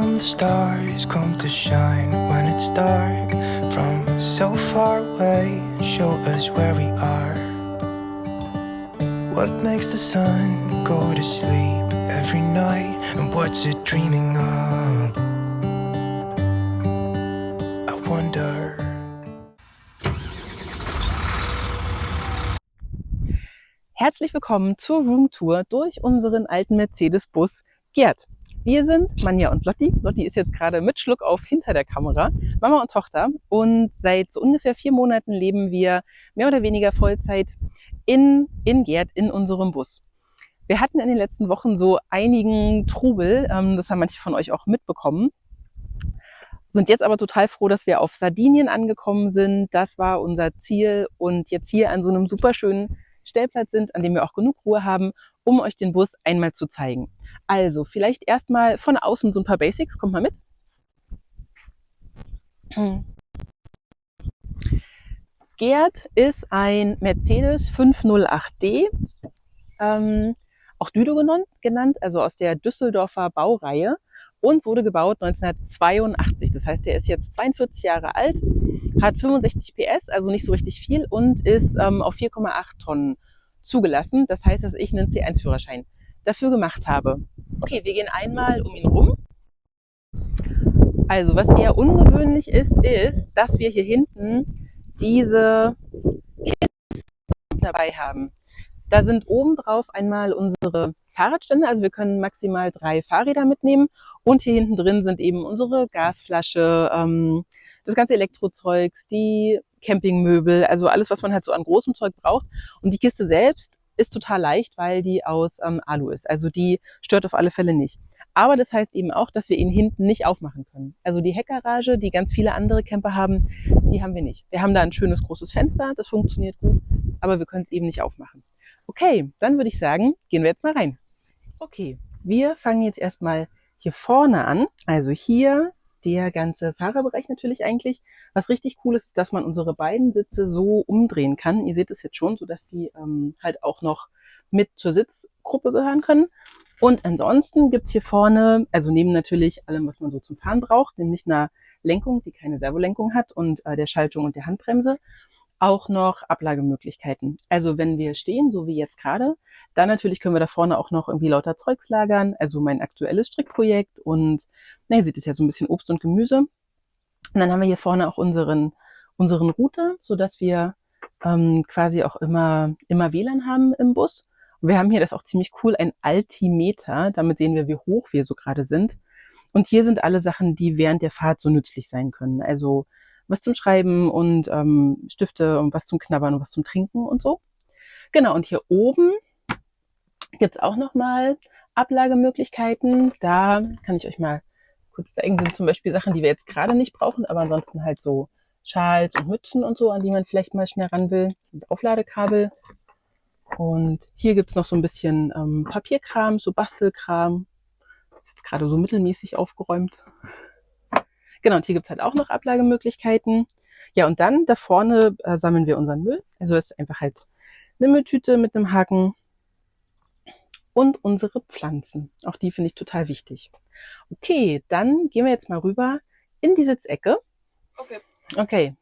come the stars come to shine when it's dark from so far away, show us where we are. What makes the sun go to sleep every night, and what's it dreaming of? I wonder. Herzlich willkommen zur Roomtour durch unseren alten Mercedes-Bus Gerd. Wir sind Manja und Lotti. Lotti ist jetzt gerade mit Schluck auf hinter der Kamera, Mama und Tochter. Und seit so ungefähr 4 Monaten leben wir mehr oder weniger Vollzeit in Gerd in unserem Bus. Wir hatten in den letzten Wochen so einigen Trubel, das haben manche von euch auch mitbekommen. Sind jetzt aber total froh, dass wir auf Sardinien angekommen sind. Das war unser Ziel und jetzt hier an so einem super schönen Stellplatz sind, an dem wir auch genug Ruhe haben, um euch den Bus einmal zu zeigen. Also vielleicht erstmal von außen so ein paar Basics. Kommt mal mit. Gerd ist ein Mercedes 508D, auch Düdo genannt, also aus der Düsseldorfer Baureihe und wurde gebaut 1982. Das heißt, der ist jetzt 42 Jahre alt, hat 65 PS, also nicht so richtig viel und ist auf 4,8 Tonnen zugelassen. Das heißt, dass ich einen C1-Führerschein dafür gemacht habe. Okay, wir gehen einmal um ihn rum. Also, was eher ungewöhnlich ist, dass wir hier hinten diese Kisten dabei haben. Da sind oben drauf einmal unsere Fahrradstände, also wir können maximal 3 Fahrräder mitnehmen und hier hinten drin sind eben unsere Gasflasche, das ganze Elektrozeugs, die Campingmöbel, also alles, was man halt so an großem Zeug braucht. Und die Kiste selbst ist total leicht, weil die aus Alu ist, also die stört auf alle Fälle nicht. Aber das heißt eben auch, dass wir ihn hinten nicht aufmachen können. Also die Heckgarage, die ganz viele andere Camper haben, die haben wir nicht. Wir haben da ein schönes großes Fenster, das funktioniert gut, aber wir können es eben nicht aufmachen. Okay, dann würde ich sagen, gehen wir jetzt mal rein. Okay, wir fangen jetzt erstmal hier vorne an. Also hier der ganze Fahrerbereich natürlich eigentlich. Was richtig cool ist, ist, dass man unsere beiden Sitze so umdrehen kann. Ihr seht es jetzt schon, sodass die halt auch noch mit zur Sitzgruppe gehören können. Und ansonsten gibt's hier vorne, also neben natürlich allem, was man so zum Fahren braucht, nämlich einer Lenkung, die keine Servolenkung hat und der Schaltung und der Handbremse, auch noch Ablagemöglichkeiten. Also wenn wir stehen, so wie jetzt gerade, dann natürlich können wir da vorne auch noch irgendwie lauter Zeugs lagern, also mein aktuelles Strickprojekt und, na, ihr seht es ja so ein bisschen Obst und Gemüse. Und dann haben wir hier vorne auch unseren Router, sodass wir quasi auch immer WLAN haben im Bus. Und wir haben hier, das ist auch ziemlich cool, ein Altimeter, damit sehen wir, wie hoch wir so gerade sind. Und hier sind alle Sachen, die während der Fahrt so nützlich sein können. Also was zum Schreiben und Stifte und was zum Knabbern und was zum Trinken und so. Genau, und hier oben gibt's auch nochmal Ablagemöglichkeiten. Da kann ich euch mal kurz zeigen, sind zum Beispiel Sachen, die wir jetzt gerade nicht brauchen, aber ansonsten halt so Schals und Mützen und so, an die man vielleicht mal schnell ran will. Das sind Aufladekabel. Und hier gibt's noch so ein bisschen Papierkram, so Bastelkram. Das ist jetzt gerade so mittelmäßig aufgeräumt. Genau, und hier gibt's halt auch noch Ablagemöglichkeiten. Ja, und dann da vorne sammeln wir unseren Müll. Also es ist einfach halt eine Mülltüte mit einem Haken. Und unsere Pflanzen. Auch die finde ich total wichtig. Okay, dann gehen wir jetzt mal rüber in die Sitzecke. Okay.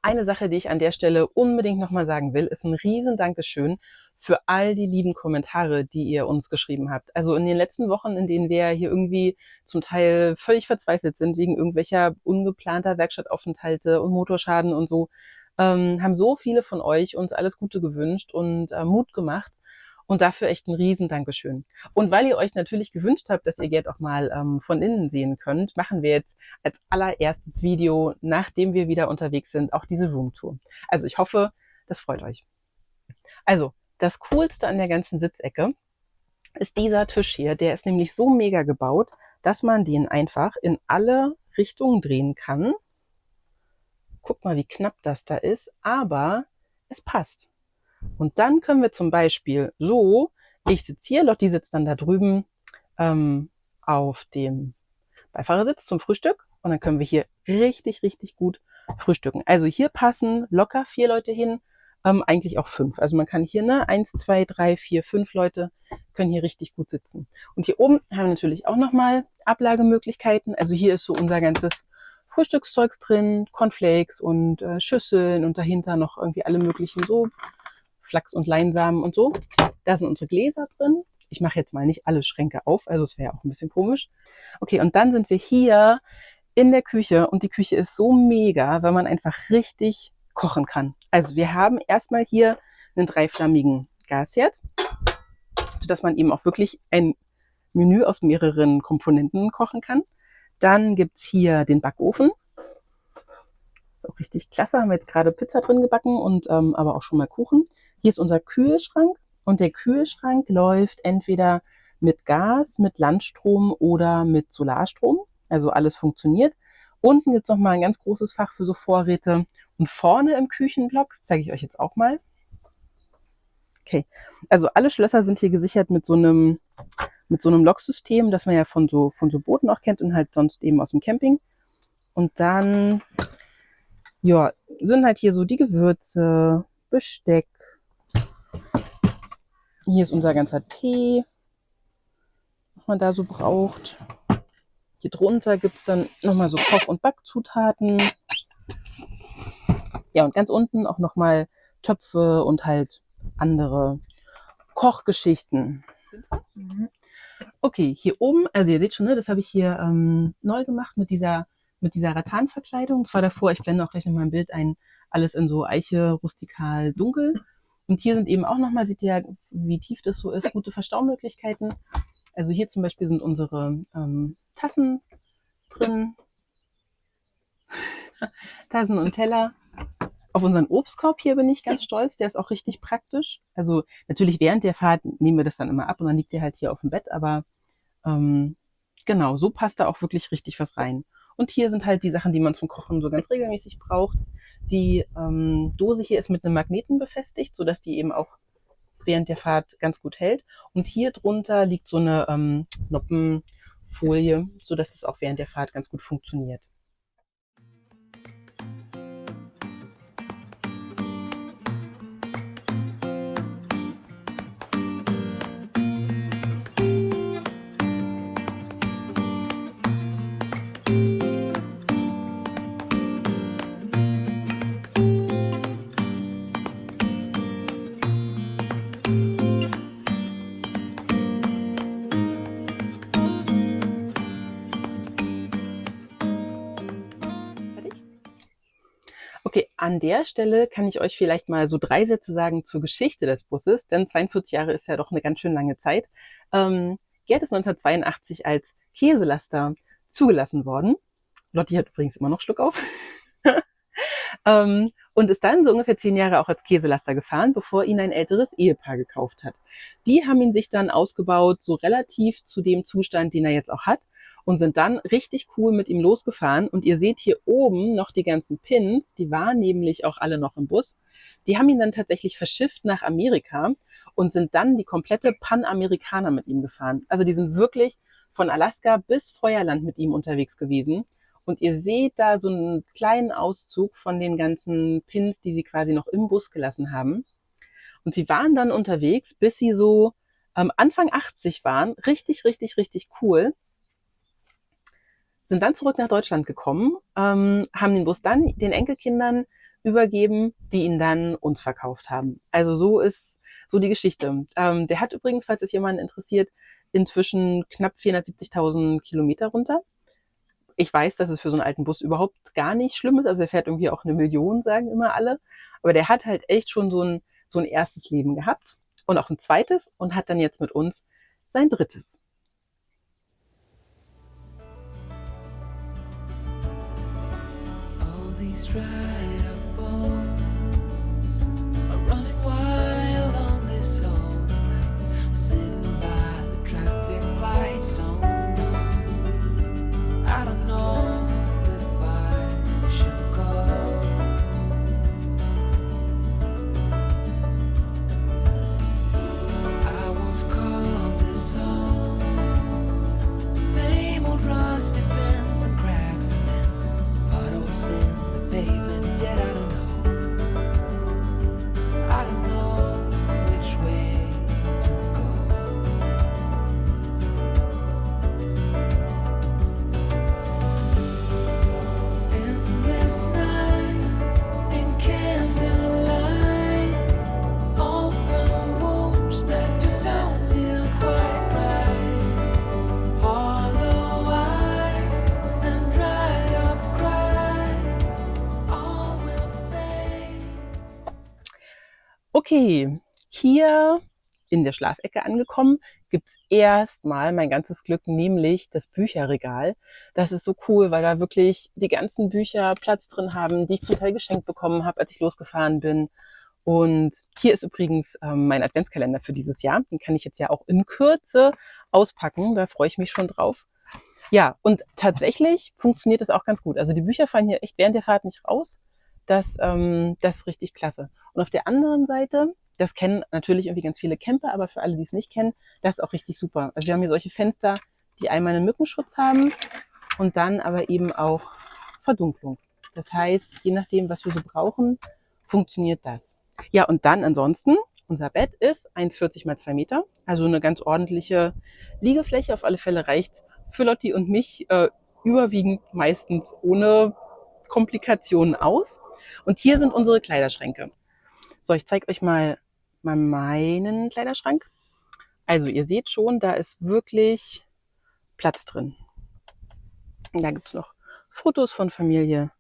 Eine Sache, die ich an der Stelle unbedingt nochmal sagen will, ist ein riesen Dankeschön für all die lieben Kommentare, die ihr uns geschrieben habt. Also in den letzten Wochen, in denen wir hier irgendwie zum Teil völlig verzweifelt sind wegen irgendwelcher ungeplanter Werkstattaufenthalte und Motorschaden und so, haben so viele von euch uns alles Gute gewünscht und Mut gemacht. Und dafür echt ein riesen Dankeschön. Und weil ihr euch natürlich gewünscht habt, dass ihr Gerd auch mal von innen sehen könnt, machen wir jetzt als allererstes Video, nachdem wir wieder unterwegs sind, auch diese Roomtour. Also ich hoffe, das freut euch. Also, das Coolste an der ganzen Sitzecke ist dieser Tisch hier. Der ist nämlich so mega gebaut, dass man den einfach in alle Richtungen drehen kann. Guck mal, wie knapp das da ist, aber es passt. Und dann können wir zum Beispiel so, ich sitze hier, Lotti sitzt dann da drüben auf dem Beifahrersitz zum Frühstück und dann können wir hier richtig, richtig gut frühstücken. Also hier passen locker 4 Leute hin, eigentlich auch 5. Also man kann hier 1, 2, 3, 4, 5 Leute können hier richtig gut sitzen. Und hier oben haben wir natürlich auch nochmal Ablagemöglichkeiten. Also hier ist so unser ganzes Frühstückszeugs drin, Cornflakes und Schüsseln und dahinter noch irgendwie alle möglichen so Flachs und Leinsamen und so. Da sind unsere Gläser drin. Ich mache jetzt mal nicht alle Schränke auf, also es wäre auch ein bisschen komisch. Okay, und dann sind wir hier in der Küche und die Küche ist so mega, weil man einfach richtig kochen kann. Also wir haben erstmal hier einen dreiflammigen Gasherd, sodass man eben auch wirklich ein Menü aus mehreren Komponenten kochen kann. Dann gibt's hier den Backofen. Ist auch richtig klasse. Haben wir jetzt gerade Pizza drin gebacken und aber auch schon mal Kuchen. Hier ist unser Kühlschrank und der Kühlschrank läuft entweder mit Gas, mit Landstrom oder mit Solarstrom. Also alles funktioniert. Unten gibt's noch mal ein ganz großes Fach für so Vorräte. Und vorne im Küchenblock, das zeige ich euch jetzt auch mal. Okay, also alle Schlösser sind hier gesichert mit so einem Locksystem, das man ja von so Booten auch kennt und halt sonst eben aus dem Camping. Und dann, ja, sind halt hier so die Gewürze, Besteck. Hier ist unser ganzer Tee, was man da so braucht. Hier drunter gibt's dann nochmal so Koch- und Backzutaten. Ja, und ganz unten auch nochmal Töpfe und halt andere Kochgeschichten. Okay, hier oben, also ihr seht schon, ne, das habe ich hier neu gemacht mit dieser Rattanverkleidung. Zwar davor, ich blende auch gleich nochmal ein Bild ein, alles in so Eiche, rustikal, dunkel. Und hier sind eben auch nochmal, seht ihr, wie tief das so ist, gute Verstaumöglichkeiten. Also hier zum Beispiel sind unsere Tassen drin. Tassen und Teller. Auf unseren Obstkorb hier bin ich ganz stolz, der ist auch richtig praktisch. Also natürlich während der Fahrt nehmen wir das dann immer ab und dann liegt der halt hier auf dem Bett, aber genau, so passt da auch wirklich richtig was rein. Und hier sind halt die Sachen, die man zum Kochen so ganz regelmäßig braucht. Die Dose hier ist mit einem Magneten befestigt, sodass die eben auch während der Fahrt ganz gut hält. Und hier drunter liegt so eine Noppenfolie, sodass es auch während der Fahrt ganz gut funktioniert. Okay, an der Stelle kann ich euch vielleicht mal so 3 Sätze sagen zur Geschichte des Busses, denn 42 Jahre ist ja doch eine ganz schön lange Zeit. Gerd ist 1982 als Käselaster zugelassen worden. Lotti hat übrigens immer noch Schluck auf. Und ist dann so ungefähr 10 Jahre auch als Käselaster gefahren, bevor ihn ein älteres Ehepaar gekauft hat. Die haben ihn sich dann ausgebaut, so relativ zu dem Zustand, den er jetzt auch hat. Und sind dann richtig cool mit ihm losgefahren. Und ihr seht hier oben noch die ganzen Pins, die waren nämlich auch alle noch im Bus. Die haben ihn dann tatsächlich verschifft nach Amerika und sind dann die komplette Panamerikaner mit ihm gefahren. Also die sind wirklich von Alaska bis Feuerland mit ihm unterwegs gewesen. Und ihr seht da so einen kleinen Auszug von den ganzen Pins, die sie quasi noch im Bus gelassen haben. Und sie waren dann unterwegs, bis sie so Anfang 80 waren. Richtig, richtig, richtig cool. Sind dann zurück nach Deutschland gekommen, haben den Bus dann den Enkelkindern übergeben, die ihn dann uns verkauft haben. Also so ist so die Geschichte. Der hat übrigens, falls es jemanden interessiert, inzwischen knapp 470.000 Kilometer runter. Ich weiß, dass es für so einen alten Bus überhaupt gar nicht schlimm ist. Also er fährt irgendwie auch 1 Million, sagen immer alle. Aber der hat halt echt schon so ein erstes Leben gehabt und auch ein zweites und hat dann jetzt mit uns sein drittes. These dried up bones are running wild on this old night. We're sitting by the traffic lights, don't know. I don't know if I should go. I once called this home. Same old rusty fence and cracks and dents, puddles in pavement, yet I don't know Okay, hier in der Schlafecke angekommen, gibt's erstmal mein ganzes Glück, nämlich das Bücherregal. Das ist so cool, weil da wirklich die ganzen Bücher Platz drin haben, die ich zum Teil geschenkt bekommen habe, als ich losgefahren bin. Und hier ist übrigens mein Adventskalender für dieses Jahr. Den kann ich jetzt ja auch in Kürze auspacken. Da freue ich mich schon drauf. Ja, und tatsächlich funktioniert das auch ganz gut. Also die Bücher fallen hier echt während der Fahrt nicht raus. Das ist richtig klasse. Und auf der anderen Seite, das kennen natürlich irgendwie ganz viele Camper, aber für alle, die es nicht kennen, das ist auch richtig super. Also wir haben hier solche Fenster, die einmal einen Mückenschutz haben und dann aber eben auch Verdunklung. Das heißt, je nachdem, was wir so brauchen, funktioniert das. Ja, und dann ansonsten, unser Bett ist 1,40 mal 2 Meter, also eine ganz ordentliche Liegefläche. Auf alle Fälle reicht's für Lotti und mich überwiegend meistens ohne Komplikationen aus. Und hier sind unsere Kleiderschränke. So, ich zeige euch mal meinen Kleiderschrank. Also ihr seht schon, da ist wirklich Platz drin. Und da gibt's noch Fotos von Familie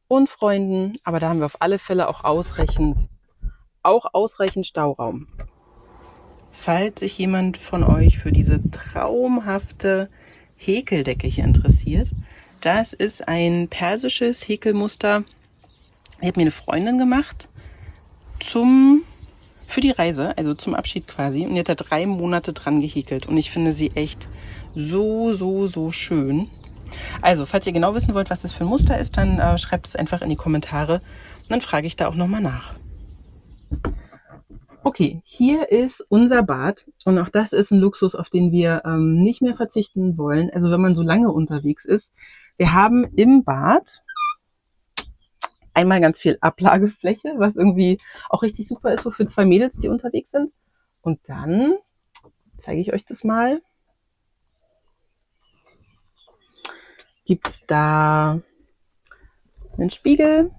und Freunden, aber da haben wir auf alle Fälle auch ausreichend Stauraum. Falls sich jemand von euch für diese traumhafte Häkeldecke hier interessiert, das ist ein persisches Häkelmuster. Die hat mir eine Freundin gemacht für die Reise, also zum Abschied quasi. Und die hat da 3 Monate dran gehäkelt. Und ich finde sie echt so schön. Also, falls ihr genau wissen wollt, was das für ein Muster ist, dann schreibt es einfach in die Kommentare. Und dann frage ich da auch nochmal nach. Okay, hier ist unser Bad. Und auch das ist ein Luxus, auf den wir nicht mehr verzichten wollen. Also, wenn man so lange unterwegs ist. Wir haben im Bad einmal ganz viel Ablagefläche, was irgendwie auch richtig super ist, so für 2 Mädels, die unterwegs sind. Und dann zeige ich euch das mal. Gibt's da einen Spiegel.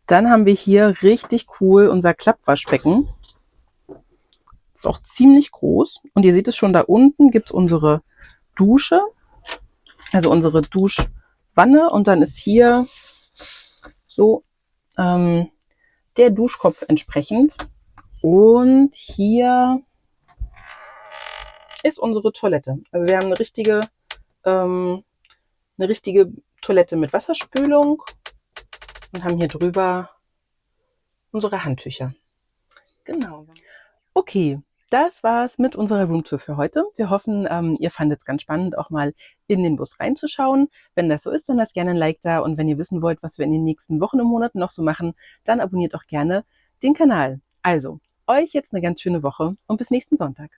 Dann haben wir hier richtig cool unser Klappwaschbecken. Ist auch ziemlich groß. Und ihr seht es schon, da unten gibt's unsere Dusche, also unsere Duschwanne. Und dann ist hier so der Duschkopf entsprechend. Und hier ist unsere Toilette. Also wir haben eine richtige Toilette mit Wasserspülung und haben hier drüber unsere Handtücher. Genau. Okay, das war's mit unserer Roomtour für heute. Wir hoffen, ihr fandet es ganz spannend, auch mal in den Bus reinzuschauen. Wenn das so ist, dann lasst gerne ein Like da. Und wenn ihr wissen wollt, was wir in den nächsten Wochen und Monaten noch so machen, dann abonniert auch gerne den Kanal. Also, euch jetzt eine ganz schöne Woche und bis nächsten Sonntag.